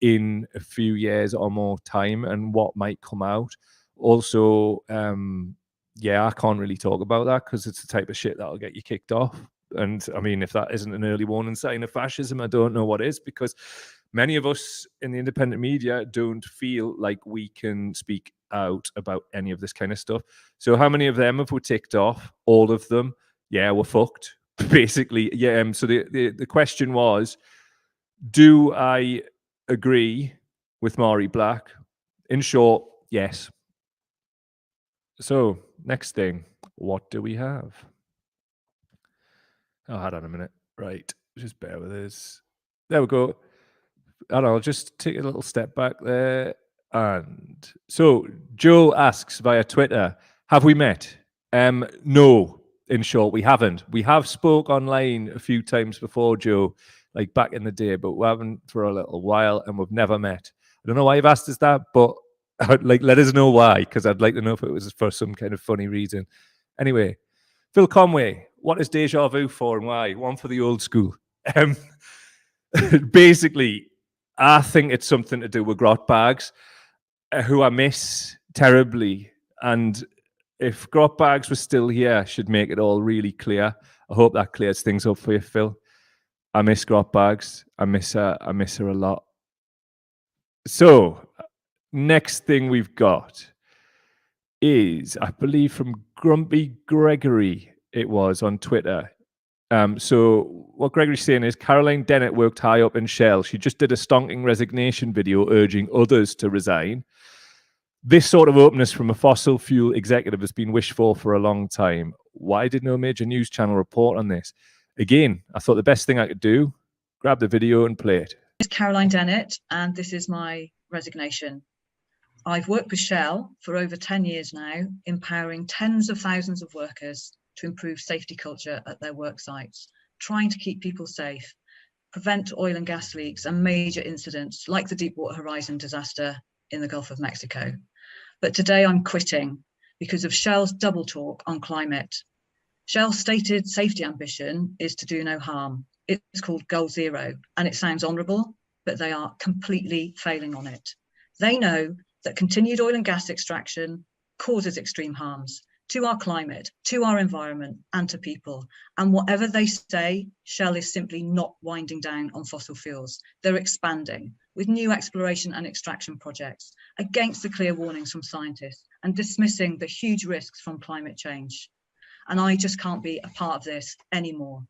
in a few years or more time, and what might come out. Also, yeah, I can't really talk about that because it's the type of shit that'll get you kicked off. And I mean, if that isn't an early warning sign of fascism, I don't know what is, because many of us in the independent media don't feel like we can speak out about any of this kind of stuff. So how many of them have we ticked off? All of them. Yeah, we're fucked, basically. Yeah. So the question was, Do I agree with Maury Black? In short, yes. So, next thing, what do we have? Oh, hold on a minute. Right, just bear with us. There we go. And I'll just take a little step back there. And so, Joe asks via Twitter, have we met? No, in short, we haven't. We have spoke online a few times before, Joe, like back in the day, but we haven't for a little while, and we've never met. I don't know why you've asked us that, but like, let us know why, because I'd like to know if it was for some kind of funny reason. Anyway, Phil Conway, what is deja vu for and why? One for the old school. Basically, I think it's something to do with grot bags, who I miss terribly. And if grot bags were still here, should make it all really clear. I hope that clears things up for you, Phil. I miss grot bags. I miss her a lot. So, next thing we've got is, I believe, from Grumpy Gregory, it was on Twitter. So what Gregory's saying is Caroline Dennett worked high up in Shell. She just did a stonking resignation video urging others to resign. This sort of openness from a fossil fuel executive has been wished for a long time. Why did no major news channel report on this? Again, I thought the best thing I could do, grab the video and play it. This is Caroline Dennett, and this is my resignation. I've worked with Shell for over 10 years now, empowering tens of thousands of workers to improve safety culture at their work sites, trying to keep people safe, prevent oil and gas leaks and major incidents like the Deepwater Horizon disaster in the Gulf of Mexico. But today I'm quitting because of Shell's double talk on climate. Shell's stated safety ambition is to do no harm. It's called Goal Zero, and it sounds honourable, but they are completely failing on it. They know that continued oil and gas extraction causes extreme harms to our climate, to our environment, and to people. And whatever they say, Shell is simply not winding down on fossil fuels. They're expanding with new exploration and extraction projects against the clear warnings from scientists and dismissing the huge risks from climate change. And I just can't be a part of this anymore.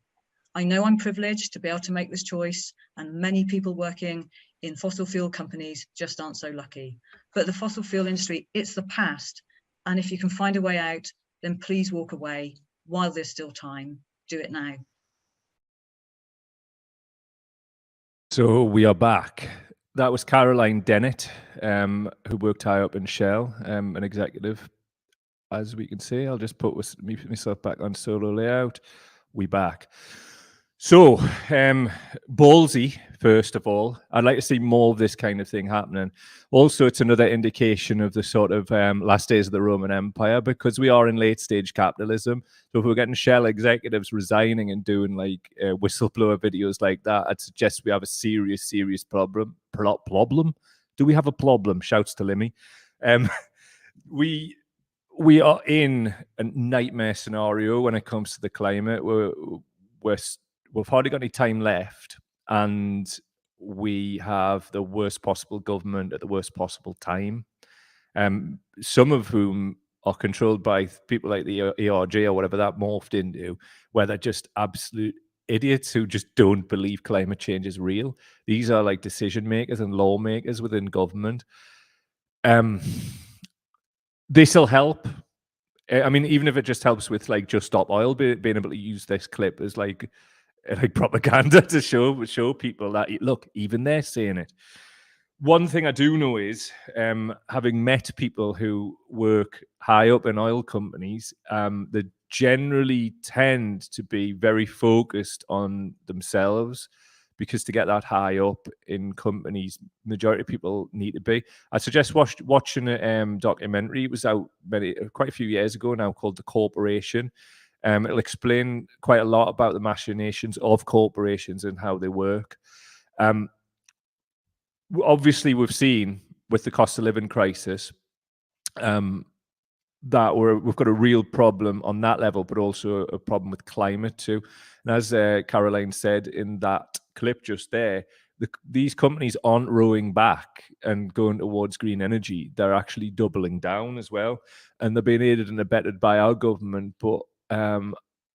I know I'm privileged to be able to make this choice, and many people working in fossil fuel companies just aren't so lucky. But the fossil fuel industry, it's the past. And if you can find a way out, then please walk away while there's still time. Do it now. So we are back. That was Caroline Dennett, who worked high up in Shell, an executive. As we can see, I'll just put myself back on solo layout. We back. So, ballsy, first of all. I'd like to see more of this kind of thing happening. Also, it's another indication of the sort of last days of the Roman Empire, because we are in late stage capitalism. So if we're getting Shell executives resigning and doing like whistleblower videos like that, I'd suggest we have a serious problem. Problem? Do we have a problem? Shouts to Limmy. We are in a nightmare scenario when it comes to the climate. We've hardly got any time left, and we have the worst possible government at the worst possible time. Some of whom are controlled by people like the ERG or whatever that morphed into, where they're just absolute idiots who just don't believe climate change is real. These are like decision makers and lawmakers within government. This will help. I mean, even if it just helps with like Just Stop Oil being able to use this clip as like propaganda to show people that, look, even they're saying it. One thing I do know is, having met people who work high up in oil companies, they generally tend to be very focused on themselves, because to get that high up in companies, majority of people need to be. I suggest watching a documentary. It was out quite a few years ago now, called The Corporation. It'll explain quite a lot about the machinations of corporations and how they work. Obviously, we've seen with the cost of living crisis that we've got a real problem on that level, but also a problem with climate too. And as Caroline said in that clip just there, these companies aren't rowing back and going towards green energy. They're actually doubling down as well. And they're being aided and abetted by our government. But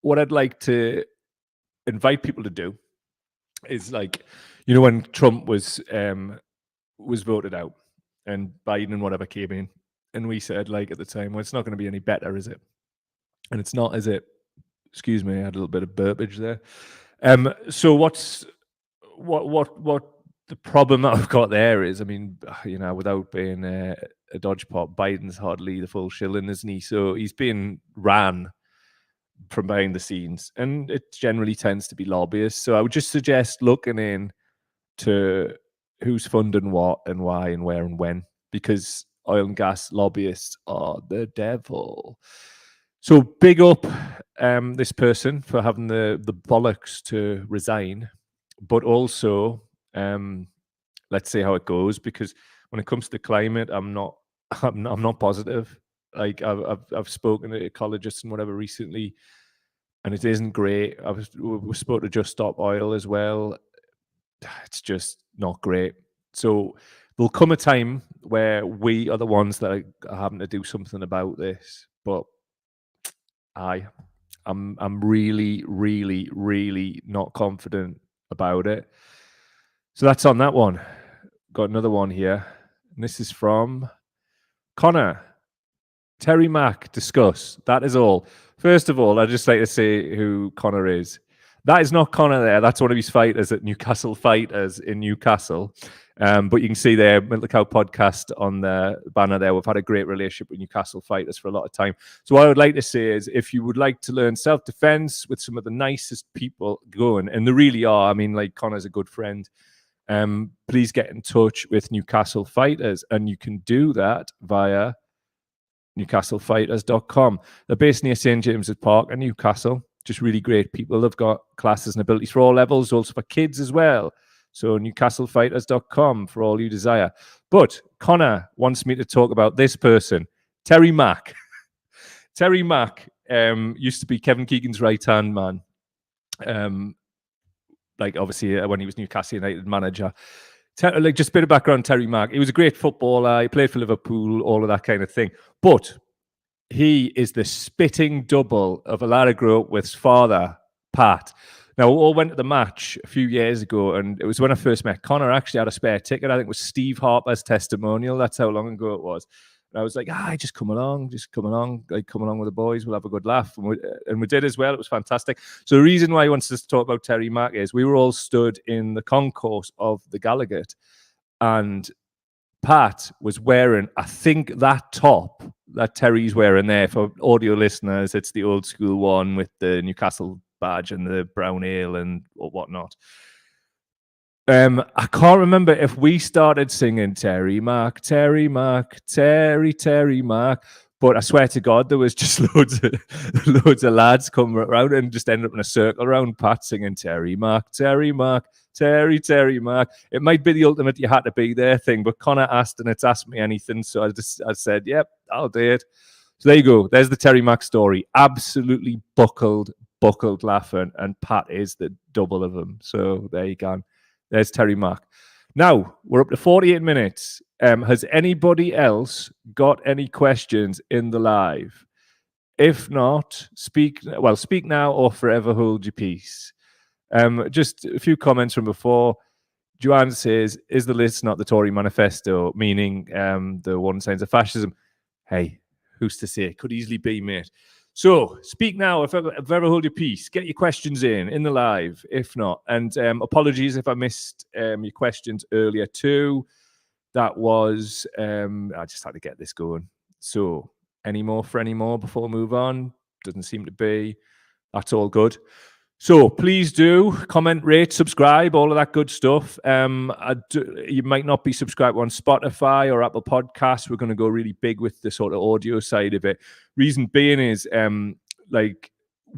what I'd like to invite people to do is like, you know, when Trump was voted out and Biden and whatever came in, and we said like at the time, well, it's not going to be any better, is it? And it's not, is it? Excuse me, I had a little bit of burpage there. So what the problem that I've got there is, I mean, you know, without being a dodge pot, Biden's hardly the full shilling, isn't he? So he's being ran from behind the scenes, and it generally tends to be lobbyists. So I would just suggest looking in to who's funding what and why and where and when, because oil and gas lobbyists are the devil. So big up this person for having the bollocks to resign, but also let's see how it goes, because when it comes to climate, I'm not positive. Like I've spoken to ecologists and whatever recently, and it isn't great. We spoke to Just Stop Oil as well. It's just not great. So there'll come a time where we are the ones that are having to do something about this. But I'm really, really, really not confident about it. So that's on that one. Got another one here, and this is from Connor. Terry Mack, discuss. That is all. First of all, I'd just like to say who Connor is. That is not Connor there. That's one of his fighters at Newcastle Fighters in Newcastle. But you can see there, Mental Cow Podcast on the banner there. We've had a great relationship with Newcastle Fighters for a lot of time. So what I would like to say is, if you would like to learn self-defense with some of the nicest people going, and there really are, I mean, like Connor's a good friend, please get in touch with Newcastle Fighters, and you can do that via newcastlefighters.com. They're based near St. James's Park in Newcastle. Just really great people. They've got classes and abilities for all levels, also for kids as well. So newcastlefighters.com for all you desire. But Connor wants me to talk about this person, Terry Mack. Terry Mack used to be Kevin Keegan's right-hand man. Like obviously when he was Newcastle United manager. Like just a bit of background, Terry Mack. He was a great footballer. He played for Liverpool, all of that kind of thing. But he is the spitting double of a lad I grew up with's father, Pat. Now, we all went to the match a few years ago, and it was when I first met Connor. I actually had a spare ticket. I think it was Steve Harper's testimonial. That's how long ago it was. And I was like, just come along, like come along with the boys. We'll have a good laugh. And we did as well. It was fantastic. So the reason why he wants us to talk about Terry Mack is we were all stood in the concourse of the Gallagher, and Pat was wearing, I think, that top that Terry's wearing there. For audio listeners, it's the old school one with the Newcastle badge and the brown ale and whatnot. I can't remember if we started singing Terry Mack, Terry Mack, Terry Mack, but I swear to God, there was just loads of lads come around and just ended up in a circle around Pat singing Terry Mack, Terry Mack, Terry Mack. It might be the ultimate you had to be there thing, but Connor asked and it's Ask Me Anything, so I said, yep, I'll do it. So there you go. There's the Terry Mack story. Absolutely buckled laughing, and Pat is the double of him. So there you go. There's Terry Mack. Now, we're up to 48 minutes. Has anybody else got any questions in the live? If not, speak now or forever hold your peace. Just a few comments from before. Joanne says, is the list not the Tory manifesto, meaning the one signs of fascism? Hey, who's to say? Could easily be, mate. So, speak now, if ever hold your peace. Get your questions in the live, if not. And apologies if I missed your questions earlier too. That was, I just had to get this going. So, any more before we move on? Doesn't seem to be. That's all good. So please do comment, rate, subscribe, all of that good stuff. You might not be subscribed on Spotify or Apple Podcasts. We're going to go really big with the sort of audio side of it. Reason being is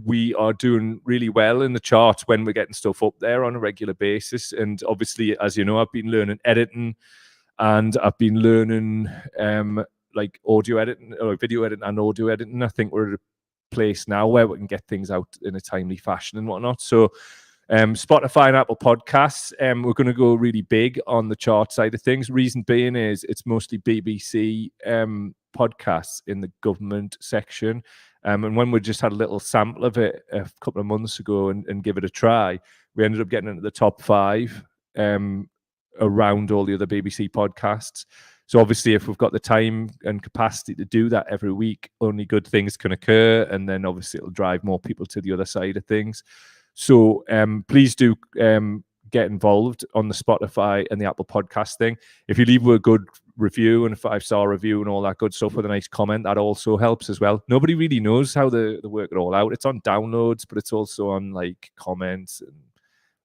we are doing really well in the charts when we're getting stuff up there on a regular basis. And obviously, as you know, I've been learning editing, and I've been learning audio editing, or video editing and audio editing. I think we're at a place now where we can get things out in a timely fashion and whatnot. So Spotify and Apple Podcasts, we're going to go really big on the chart side of things. Reason being is it's mostly BBC podcasts in the government section, And when we just had a little sample of it a couple of months ago and give it a try, we ended up getting into the top 5 around all the other BBC podcasts. So obviously, if we've got the time and capacity to do that every week, only good things can occur. And then obviously it'll drive more people to the other side of things. So please do get involved on the Spotify and the Apple podcast thing. If you leave a good review and a 5-star review and all that good stuff with a nice comment, that also helps as well. Nobody really knows how they work it all out. It's on downloads, but it's also on like comments and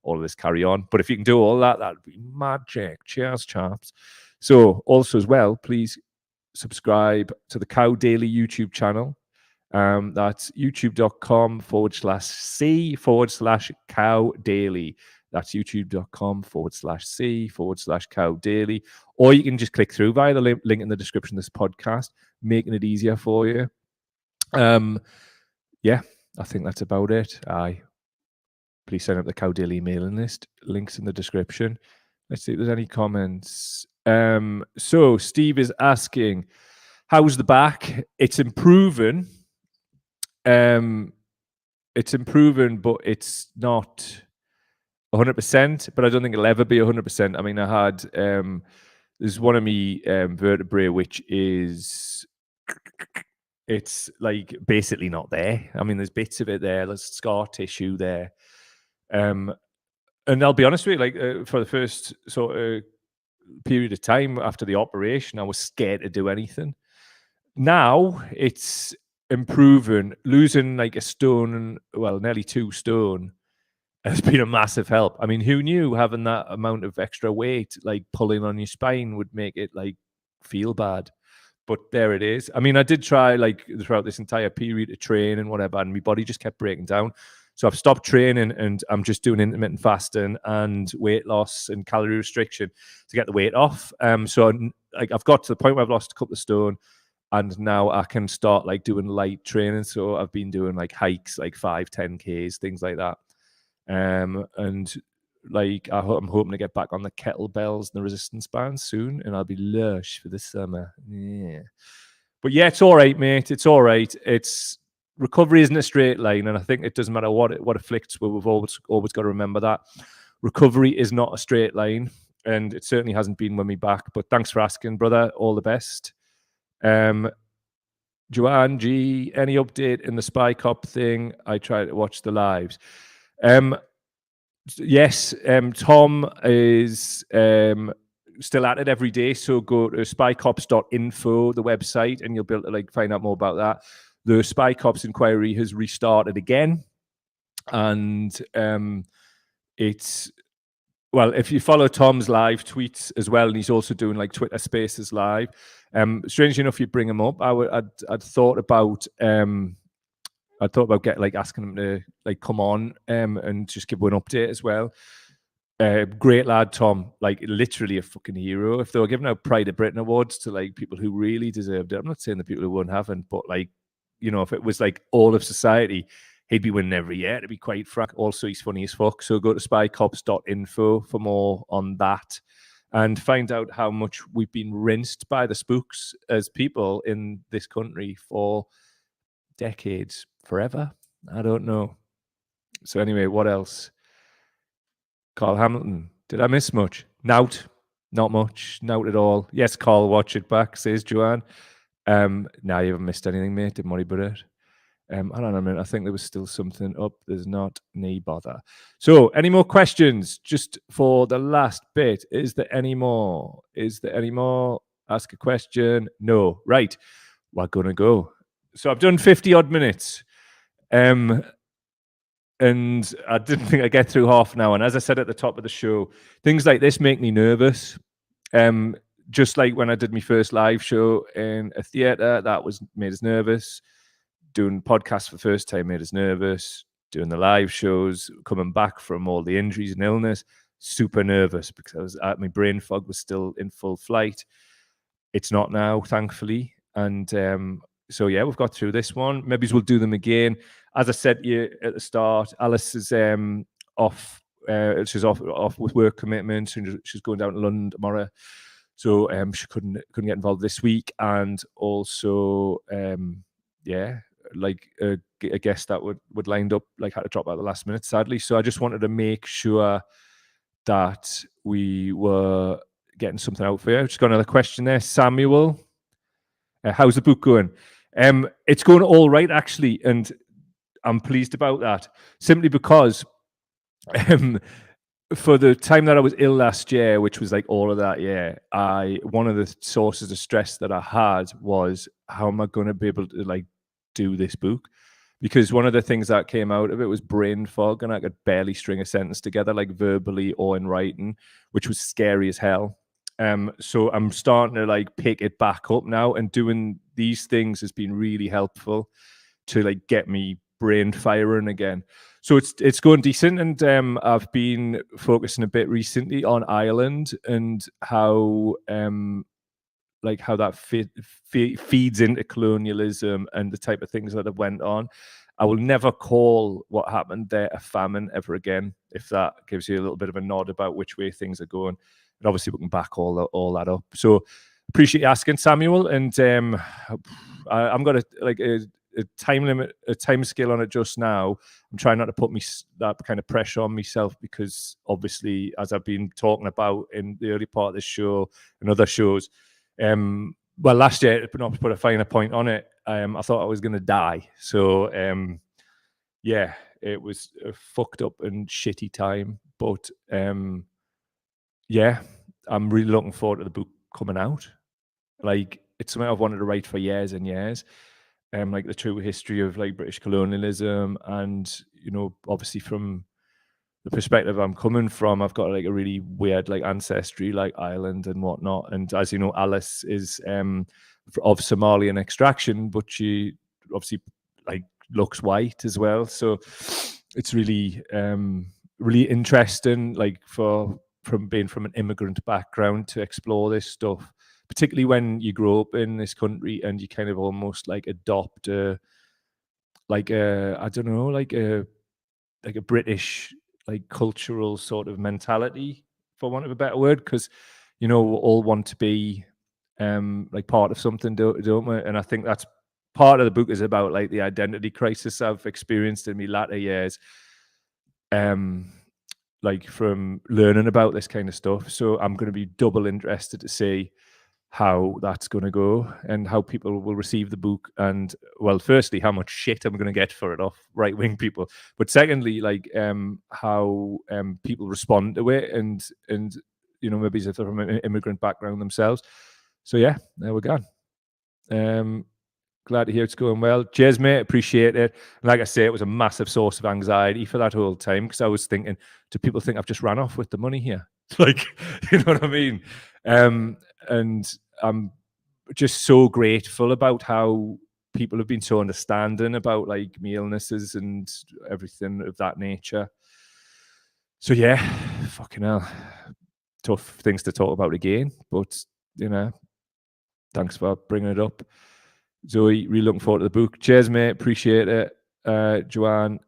all of this carry on. But if you can do all that, that'd be magic. Cheers, chaps. So also as well, please subscribe to the Cow Daily YouTube channel. That's youtube.com/C/Cow Daily. That's youtube.com/C/Cow Daily. Or you can just click through via the link in the description of this podcast, making it easier for you. Yeah, I think that's about it. Please sign up the Cow Daily mailing list. Links in the description. Let's see if there's any comments. So Steve is asking, how's the back? It's improving. It's improving, but it's not 100%. But I don't think it'll ever be 100%. I mean, I had there's one of me vertebrae which is it's like basically not there. I mean, there's bits of it there. There's scar tissue there. And I'll be honest with you, like for the first sort of period of time after the operation, I was scared to do anything. Now it's improving. Losing like a stone, well, nearly 2 stone, has been a massive help. I mean, who knew having that amount of extra weight, like pulling on your spine, would make it like feel bad? But there it is. I mean, I did try like throughout this entire period to train and whatever, and my body just kept breaking down. So I've stopped training and I'm just doing intermittent fasting and weight loss and calorie restriction to get the weight off. So like I've got to the point where I've lost a couple of stone, and now I can start like doing light training. So I've been doing like hikes, like 5-10Ks, things like that. And like I'm hoping to get back on the kettlebells and the resistance bands soon, and I'll be lush for this summer. Yeah. But yeah, it's all right, mate. It's all right. It's recovery isn't a straight line, and I think it doesn't matter what afflicts. We've always got to remember that recovery is not a straight line, and it certainly hasn't been with me back. But thanks for asking, brother. All the best. Joanne G, any update in the Spy Cop thing? I try to watch the lives. Yes, Tom is still at it every day. So go to spycops.info, the website, and you'll be able to like find out more about that. The Spy Cops inquiry has restarted again, and it's, well, if you follow Tom's live tweets as well, and he's also doing like Twitter Spaces live. Strangely enough, you bring him up. I'd thought about asking him to like come on and just give one update as well. Great lad, Tom. Like literally a fucking hero. If they were giving out Pride of Britain awards to like people who really deserved it, I'm not saying the people who won haven't, but like, you know, if it was like all of society, he'd be winning every year, to be quite frank. Also, he's funny as fuck. So go to spycops.info for more on that and find out how much we've been rinsed by the spooks as people in this country for decades, forever. I don't know. So anyway, what else? Carl Hamilton. Did I miss much? Nout. Not much. Nout at all. Yes, Carl, watch it back, says Joanne. No, you haven't missed anything, mate. Didn't worry about it. Hold on a minute. I think there was still something up. There's not any bother. So, any more questions? Just for the last bit. Is there any more? Is there any more? Ask a question. No. Right. We're going to go. So, I've done 50 odd minutes. And I didn't think I'd get through half an hour. And as I said at the top of the show, things like this make me nervous. Just like when I did my first live show in a theatre, that made us nervous. Doing podcasts for the first time made us nervous. Doing the live shows, coming back from all the injuries and illness, super nervous because my brain fog was still in full flight. It's not now, thankfully. And so, yeah, we've got through this one. Maybe we'll do them again. As I said to you at the start, Alice is off. She's off with work commitments, and she's going down to London tomorrow. So she couldn't get involved this week. And also, like a guest that would lined up, like had to drop out at the last minute, sadly. So I just wanted to make sure that we were getting something out for you. Just got another question there, Samuel. How's the book going? It's going all right, actually, and I'm pleased about that. Simply because for the time that I was ill last year, which was like all of that year, one of the sources of stress that I had was, how am I going to be able to like do this book? Because one of the things that came out of it was brain fog, and I could barely string a sentence together, like verbally or in writing, which was scary as hell. So I'm starting to like pick it back up now, and doing these things has been really helpful to like get me brain firing again. So it's going decent, and I've been focusing a bit recently on Ireland and how like how that feeds into colonialism and the type of things that have went on. I will never call what happened there a famine ever again, if that gives you a little bit of a nod about which way things are going. And obviously we can back all that up. So appreciate you asking, Samuel. And I'm got a time limit, a time scale on it just now. I'm trying not to put that kind of pressure on myself, because obviously, as I've been talking about in the early part of this show and other shows, well, last year, not to put a finer point on it, I thought I was going to die. So, yeah, it was a fucked up and shitty time. But, yeah, I'm really looking forward to the book coming out. Like, it's something I've wanted to write for years and years. Like the true history of like British colonialism, and, you know, obviously from the perspective I'm coming from, I've got like a really weird like ancestry, like Ireland and whatnot. And as you know, Alice is of Somalian extraction, but she obviously like looks white as well. So it's really really interesting, like from being from an immigrant background, to explore this stuff, particularly when you grow up in this country and you kind of almost like adopt I don't know, like a British like cultural sort of mentality, for want of a better word, because, you know, we all want to be like part of something, don't we? And I think that's part of the book, is about like the identity crisis I've experienced in my latter years, like from learning about this kind of stuff. So I'm going to be double interested to see how that's going to go and how people will receive the book. And, well, firstly, how much shit I'm going to get for it off right-wing people, but secondly, like how people respond to it, and you know, maybe if they're from an immigrant background themselves. So yeah, there we go. Glad to hear it's going well. Cheers, mate. Appreciate it. And like I say, it was a massive source of anxiety for that whole time, because I was thinking, do people think I've just ran off with the money here? Like, you know what I mean? And I'm just so grateful about how people have been so understanding about like my illnesses and everything of that nature. So yeah, fucking hell, tough things to talk about again, but, you know, thanks for bringing it up, Zoe. Really looking forward to the book. Cheers, mate. Appreciate it. Joanne,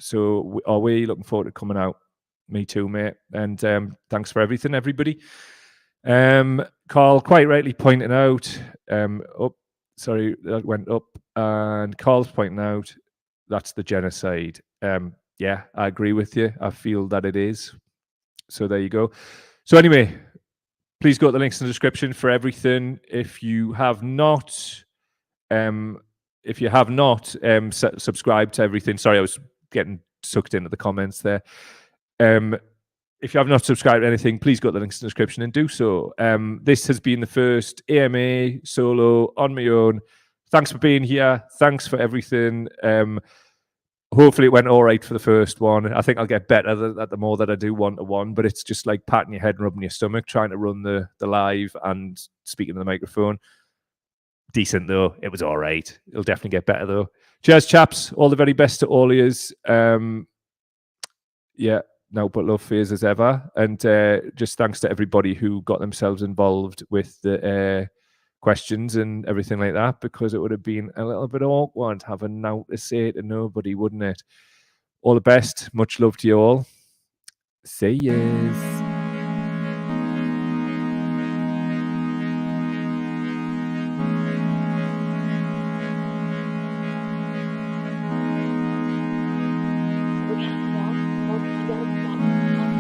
so are we looking forward to coming out? Me too, mate. And thanks for everything, everybody. Carl quite rightly pointing out, sorry, that went up, and Carl's pointing out that's the genocide. Yeah, I agree with you. I feel that it is. So there you go. So anyway, please go to the links in the description for everything. If you have not subscribed to everything, sorry, I was getting sucked into the comments there. If you have not subscribed to anything, please go to the links in the description and do so. This has been the first AMA solo on my own. Thanks for being here. Thanks for everything. Hopefully it went all right for the first one. I think I'll get better the more that I do one-to-one, but it's just like patting your head and rubbing your stomach, trying to run the live and speaking to the microphone. Decent, though. It was all right. It'll definitely get better, though. Cheers, chaps. All the very best to all of yous. Yeah. Now, but love fears as ever, and just thanks to everybody who got themselves involved with the questions and everything like that, because it would have been a little bit awkward having now to say to nobody, wouldn't it? All the best. Much love to you all. See yous.